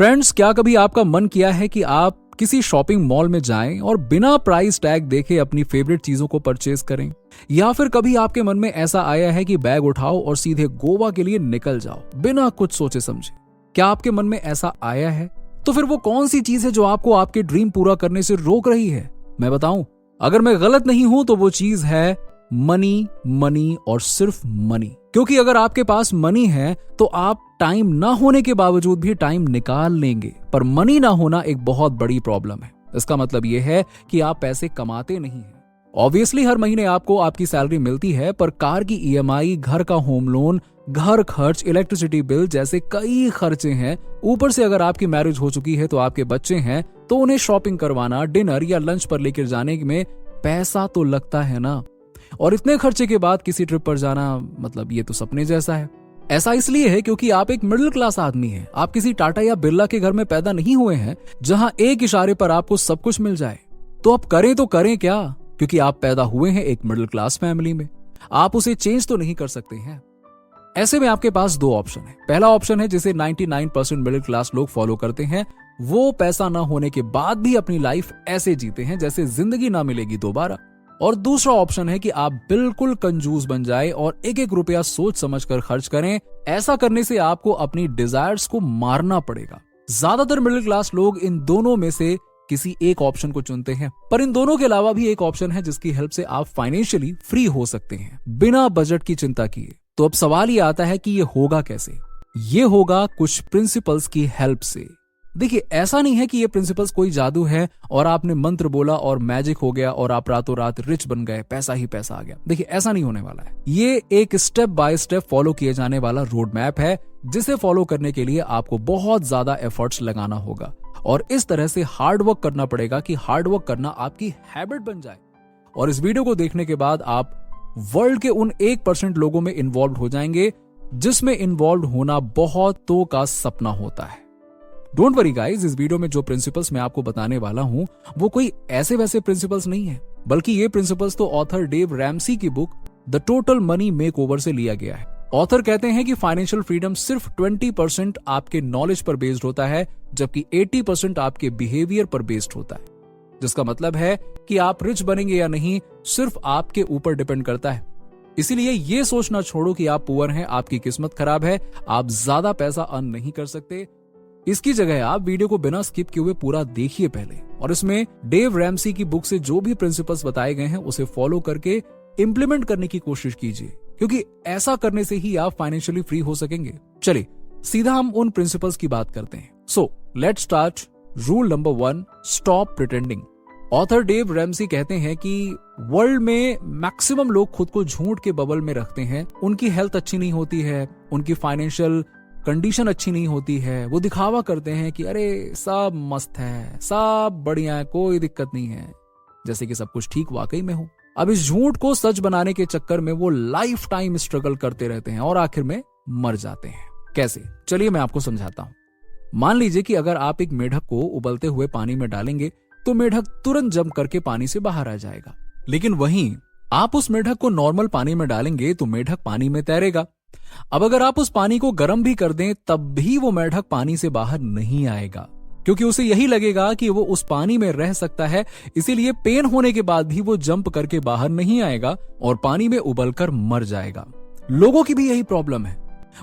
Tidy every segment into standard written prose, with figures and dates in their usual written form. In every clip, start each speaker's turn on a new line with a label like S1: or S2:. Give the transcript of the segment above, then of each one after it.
S1: Friends, क्या कभी आपका मन किया है कि आप किसी शॉपिंग मॉल में जाएं और बिना प्राइस टैग देखे अपनी फेवरेट चीजों को परचेज करें? या फिर कभी आपके मन में ऐसा आया है कि बैग उठाओ और सीधे गोवा के लिए निकल जाओ बिना कुछ सोचे समझे? क्या आपके मन में ऐसा आया है? तो फिर वो कौन सी चीज है जो आपको आपके ड्रीम पूरा करने से रोक रही है? मैं बताऊं, अगर मैं गलत नहीं हूं तो वो चीज है मनी, मनी और सिर्फ मनी। क्योंकि अगर आपके पास मनी है तो आप टाइम ना होने के बावजूद भी टाइम निकाल लेंगे, पर मनी ना होना एक बहुत बड़ी प्रॉब्लम है। इसका मतलब यह है कि आप पैसे कमाते नहीं हैं। ऑब्वियसली हर महीने आपको आपकी सैलरी मिलती है, पर कार की ईएमआई, घर का होम लोन, घर खर्च, इलेक्ट्रिसिटी बिल जैसे कई खर्चे हैं। ऊपर से अगर आपकी मैरिज हो चुकी है तो आपके बच्चे हैं, तो उन्हें शॉपिंग करवाना, डिनर या लंच पर लेकर जाने में पैसा तो लगता है ना। और इतने खर्चे के बाद किसी ट्रिप पर जाना, मतलब ये तो सपने जैसा है। ऐसा इसलिए है क्योंकि आप एक मिडिल क्लास आदमी हैं। आप किसी टाटा या बिरला के घर में पैदा नहीं हुए हैं जहां एक इशारे पर आपको सब कुछ मिल जाए। तो आप करें तो करें क्या, क्योंकि आप पैदा हुए हैं एक मिडिल क्लास फैमिली में। आप उसे चेंज तो नहीं कर सकते हैं। ऐसे में आपके पास दो ऑप्शन है। पहला ऑप्शन है जिसे 99% मिडिल क्लास लोग फॉलो करते हैं। वो पैसा ना होने के बाद भी अपनी लाइफ ऐसे जीते हैं जैसे जिंदगी ना मिलेगी दोबारा। और दूसरा ऑप्शन है कि आप बिल्कुल कंजूस बन जाए और एक एक रुपया सोच समझकर खर्च करें। ऐसा करने से आपको अपनी डिजायर्स को मारना पड़ेगा। ज्यादातर मिडिल क्लास लोग इन दोनों में से किसी एक ऑप्शन को चुनते हैं, पर इन दोनों के अलावा भी एक ऑप्शन है जिसकी हेल्प से आप फाइनेंशियली फ्री हो सकते हैं बिना बजट की चिंता किए। तो अब सवाल ये आता है कि ये होगा कैसे? ये होगा कुछ प्रिंसिपल्स की हेल्प से। देखिए, ऐसा नहीं है कि ये प्रिंसिपल्स कोई जादू है और आपने मंत्र बोला और मैजिक हो गया और आप रातों रात रिच बन गए, पैसा ही पैसा आ गया। देखिए, ऐसा नहीं होने वाला है। ये एक स्टेप बाय स्टेप फॉलो किए जाने वाला रोड मैप है, जिसे फॉलो करने के लिए आपको बहुत ज्यादा एफर्ट्स लगाना होगा और इस तरह से हार्ड वर्क करना पड़ेगा कि हार्ड वर्क करना आपकी हैबिट बन जाए। और इस वीडियो को देखने के बाद आप वर्ल्ड के उन 1% लोगों में इन्वॉल्व हो जाएंगे जिसमें इन्वॉल्व होना बहुतों का सपना होता है। डोंट वरी गाइस, इस वीडियो में जो प्रिंसिपल्स मैं आपको बताने वाला हूं वो कोई ऐसे वैसे प्रिंसिपल्स नहीं है, बल्कि ये प्रिंसिपल्स तो ऑथर डेव रैमसी की book the total money makeover से लिया गया है। ऑथर कहते हैं कि फाइनेंशियल फ्रीडम सिर्फ 20% आपके नॉलेज पर बेस्ड होता है, जबकि 80% आपके बिहेवियर पर बेस्ड होता है। जिसका मतलब है कि आप रिच बनेंगे या नहीं सिर्फ आपके ऊपर डिपेंड करता है। इसीलिए ये सोचना छोड़ो कि आप पुअर हैं, आपकी किस्मत खराब है, आप ज्यादा पैसा अर्न नहीं कर सकते। इसकी जगह आप वीडियो को बिना स्किप किए हुए पूरा देखिए पहले, और इसमें डेव रैमसी की बुक से जो भी प्रिंसिपल्स बताए गए हैं उसे फॉलो करके इंप्लीमेंट करने की कोशिश कीजिए, क्योंकि ऐसा करने से ही आप फाइनेंशियली फ्री हो सकेंगे। चलिए सीधा हम उन प्रिंसिपल्स की बात करते हैं। So let's start. Rule number 1, stop pretending. Author Dave Ramsey कहते हैं कि वर्ल्ड में मैक्सिमम लोग खुद को झूठ के बबल में रखते हैं। उनकी हेल्थ अच्छी नहीं होती है, उनकी फाइनेंशियल कंडीशन अच्छी नहीं होती है। वो दिखावा करते हैं कि अरे सब मस्त है, सब बढ़िया है, कोई दिक्कत नहीं है, जैसे कि सब कुछ ठीक वाकई में हो। अब इस झूठ को सच बनाने के चक्कर में वो लाइफ टाइम स्ट्रगल करते रहते हैं और आखिर में मर जाते हैं। कैसे? चलिए मैं आपको समझाता हूं। मान लीजिए कि अगर आप एक मेढक को उबलते हुए पानी में डालेंगे तो मेढक तुरंत जंप करके पानी से बाहर आ जाएगा, लेकिन वहीं आप उस मेढक को नॉर्मल पानी में डालेंगे तो मेढक पानी में तैरेगा। अब अगर आप उस पानी को गर्म भी कर दें तब भी वो मेढक पानी से बाहर नहीं आएगा, क्योंकि उसे यही लगेगा कि वो उस पानी में रह सकता है। इसीलिए पेन होने के बाद भी वो जंप करके बाहर नहीं आएगा और पानी में उबलकर मर जाएगा। लोगों की भी यही प्रॉब्लम है।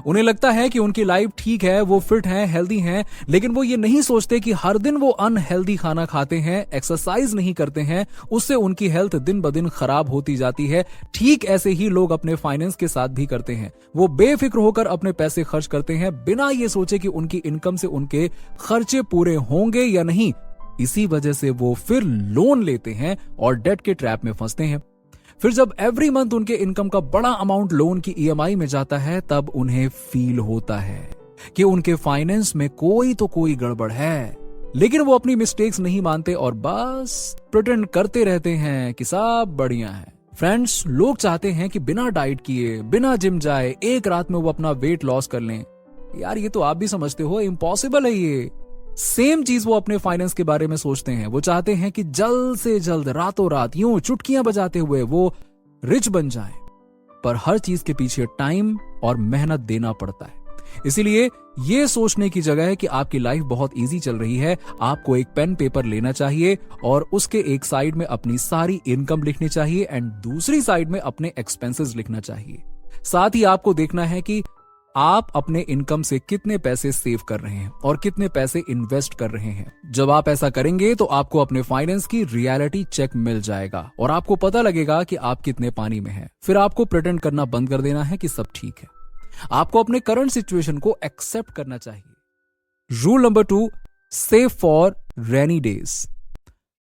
S1: उन्हें लगता है कि उनकी लाइफ ठीक है, वो फिट हैं, हेल्दी हैं, लेकिन वो ये नहीं सोचते कि हर दिन वो अनहेल्दी खाना खाते हैं, एक्सरसाइज नहीं करते हैं, उससे उनकी हेल्थ दिन ब दिन खराब होती जाती है। ठीक ऐसे ही लोग अपने फाइनेंस के साथ भी करते हैं। वो बेफिक्र होकर अपने पैसे खर्च करते हैं बिना ये सोचे कि उनकी इनकम से उनके खर्चे पूरे होंगे या नहीं। इसी वजह से वो फिर लोन लेते हैं और डेट के ट्रैप में फंसते हैं। फिर जब एवरी मंथ उनके इनकम का बड़ा अमाउंट लोन की ईएमआई में जाता है तब उन्हें फील होता है कि उनके फाइनेंस में कोई तो कोई गड़बड़ है, लेकिन वो अपनी मिस्टेक्स नहीं मानते और बस प्रिटेंड करते रहते हैं कि सब बढ़िया है। फ्रेंड्स, लोग चाहते हैं कि बिना डाइट किए, बिना जिम जाए एक रात में वो अपना वेट लॉस कर लें। यार ये तो आप भी समझते हो इम्पॉसिबल है। ये सेम चीज वो अपने फाइनेंस के बारे में सोचते हैं। वो चाहते हैं कि जल्द से जल्द रातों रात यूं चुटकियां बजाते हुए वो रिच बन जाएं, पर हर चीज के पीछे टाइम और मेहनत देना पड़ता है। इसीलिए ये सोचने की जगह है कि आपकी लाइफ बहुत इजी चल रही है, आपको एक पेन पेपर लेना चाहिए और उसके एक साइड में अपनी सारी इनकम लिखनी चाहिए एंड दूसरी साइड में अपने एक्सपेंसेस लिखना चाहिए। साथ ही आपको देखना है कि आप अपने इनकम से कितने पैसे सेव कर रहे हैं और कितने पैसे इन्वेस्ट कर रहे हैं। जब आप ऐसा करेंगे तो आपको अपने फाइनेंस की रियलिटी चेक मिल जाएगा और आपको पता लगेगा कि आप कितने पानी में हैं। फिर आपको प्रिटेंड करना बंद कर देना है कि सब ठीक है। आपको अपने करंट सिचुएशन को एक्सेप्ट करना चाहिए। Rule number 2, save for rainy days.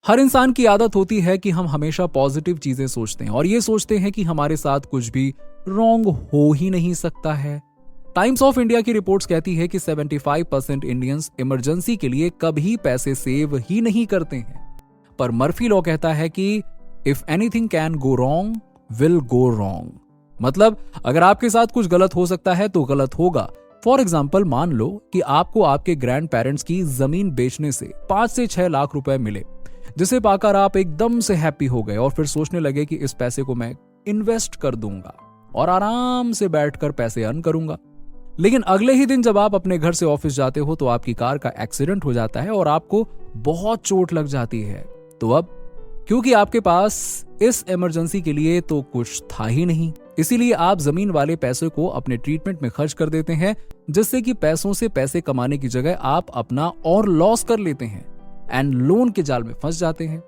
S1: हर इंसान की आदत होती है कि हम हमेशा पॉजिटिव चीजें सोचते हैं और ये सोचते हैं कि हमारे साथ कुछ भी रॉन्ग हो ही नहीं सकता है। टाइम्स ऑफ इंडिया की रिपोर्ट्स कहती है कि 75% इंडियंस इमरजेंसी के लिए कभी पैसे सेव ही नहीं करते हैं। पर मर्फी लॉ कहता है कि if anything can go wrong will go wrong. मतलब अगर आपके साथ कुछ गलत हो सकता है तो गलत होगा। फॉर एग्जाम्पल, मान लो कि आपको आपके ग्रैंड पेरेंट्स की जमीन बेचने से 5 से 6 लाख रुपए मिले, जिसे पाकर आप एकदम से हैप्पी हो गए और फिर सोचने लगे कि इस पैसे को मैं इन्वेस्ट कर दूंगा और आराम से बैठकर पैसे अर्न करूंगा। लेकिन अगले ही दिन जब आप अपने घर से ऑफिस जाते हो तो आपकी कार का एक्सीडेंट हो जाता है और आपको बहुत चोट लग जाती है। तो अब क्योंकि आपके पास इस इमरजेंसी के लिए तो कुछ था ही नहीं, इसीलिए आप जमीन वाले पैसे को अपने ट्रीटमेंट में खर्च कर देते हैं, जिससे कि पैसों से पैसे कमाने की जगह आप अपना और लॉस कर लेते हैं एंड लोन के जाल में फंस जाते हैं।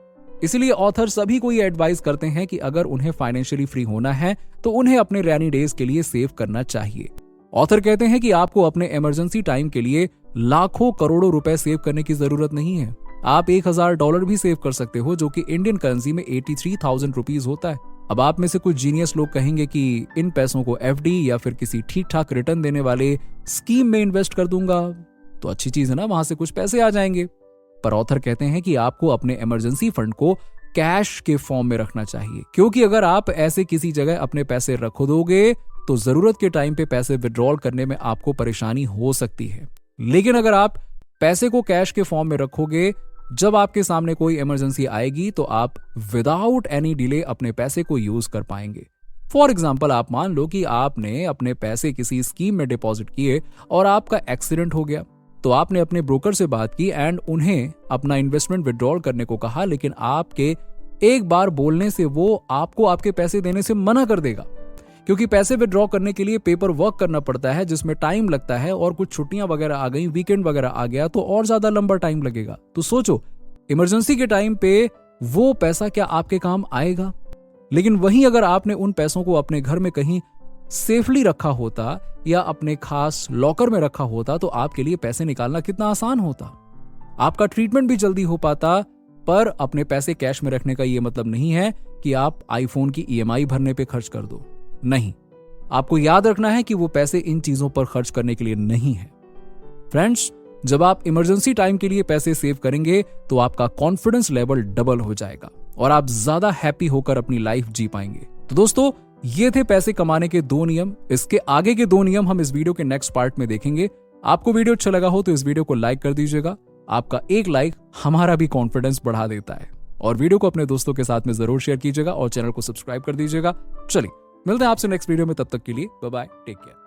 S1: इसीलिए ऑथर सभी को ये एडवाइस करते हैं कि अगर उन्हें फाइनेंशियली फ्री होना है तो उन्हें अपने रेनी डेज के लिए सेव करना चाहिए। ऑथर कहते हैं कि आपको अपने इमरजेंसी टाइम के लिए लाखों करोड़ों रुपए सेव करने की जरूरत नहीं है। आप $1000 भी सेव कर सकते हो, जो कि इंडियन करेंसी में 83,000 रुपीज होता है। अब आप में से कुछ जीनियस लोग कहेंगे कि इन पैसों को एफडी या फिर किसी ठीक ठाक रिटर्न देने वाले स्कीम में इन्वेस्ट कर दूंगा, तो अच्छी चीज है ना, वहां से कुछ पैसे आ जाएंगे। पर ऑथर कहते हैं कि आपको अपने इमरजेंसी फंड को कैश के फॉर्म में रखना चाहिए, क्योंकि अगर आप ऐसे किसी जगह अपने पैसे रख दोगे तो जरूरत के टाइम पे पैसे विड्रॉल करने में आपको परेशानी हो सकती है। लेकिन अगर आप पैसे को कैश के फॉर्म में रखोगे, जब आपके सामने कोई इमरजेंसी आएगी तो आप विदाउट एनी डिले अपने पैसे को यूज कर पाएंगे। फॉर एग्जाम्पल, आप मान लो कि आपने अपने पैसे किसी स्कीम में डिपॉजिट किए और आपका एक्सीडेंट हो गया, तो आपने अपने ब्रोकर से बात की एंड उन्हें अपना इन्वेस्टमेंट विड्रॉल करने को कहा, लेकिन आपके एक बार बोलने से वो आपको आपके पैसे देने से मना कर देगा, क्योंकि पैसे विड्रॉ करने के लिए पेपर वर्क करना पड़ता है जिसमें टाइम लगता है और कुछ छुट्टियां वगैरह आ गई, वीकेंड वगैरह आ गया तो और ज्यादा लंबा टाइम लगेगा। तो सोचो, इमरजेंसी के टाइम पे वो पैसा क्या आपके काम आएगा? लेकिन वहीं अगर आपने उन पैसों को अपने घर में कहीं सेफली रखा होता या अपने खास लॉकर में रखा होता तो आपके लिए पैसे निकालना कितना आसान होता, आपका ट्रीटमेंट भी जल्दी हो पाता। पर अपने पैसे कैश में रखने का ये मतलब नहीं है कि आप आईफोन की ईएमआई भरने पे खर्च कर दो। नहीं, आपको याद रखना है कि वो पैसे इन चीजों पर खर्च करने के लिए नहीं है। फ्रेंड्स, जब आप इमरजेंसी टाइम के लिए पैसे सेव करेंगे तो आपका कॉन्फिडेंस लेवल डबल हो जाएगा और आप ज्यादा हैप्पी होकर अपनी लाइफ जी पाएंगे। तो दोस्तों, ये थे पैसे कमाने के 2 नियम। इसके आगे के 2 नियम हम इस वीडियो के नेक्स्ट पार्ट में देखेंगे। आपको वीडियो अच्छा लगा हो तो इस वीडियो को लाइक कर दीजिएगा। आपका एक लाइक हमारा भी कॉन्फिडेंस बढ़ा देता है। और वीडियो को अपने दोस्तों के साथ में जरूर शेयर कीजिएगा और चैनल को सब्सक्राइब कर दीजिएगा। चलिए मिलते हैं आपसे नेक्स्ट वीडियो में, तब तक के लिए बाय बाय, टेक केयर।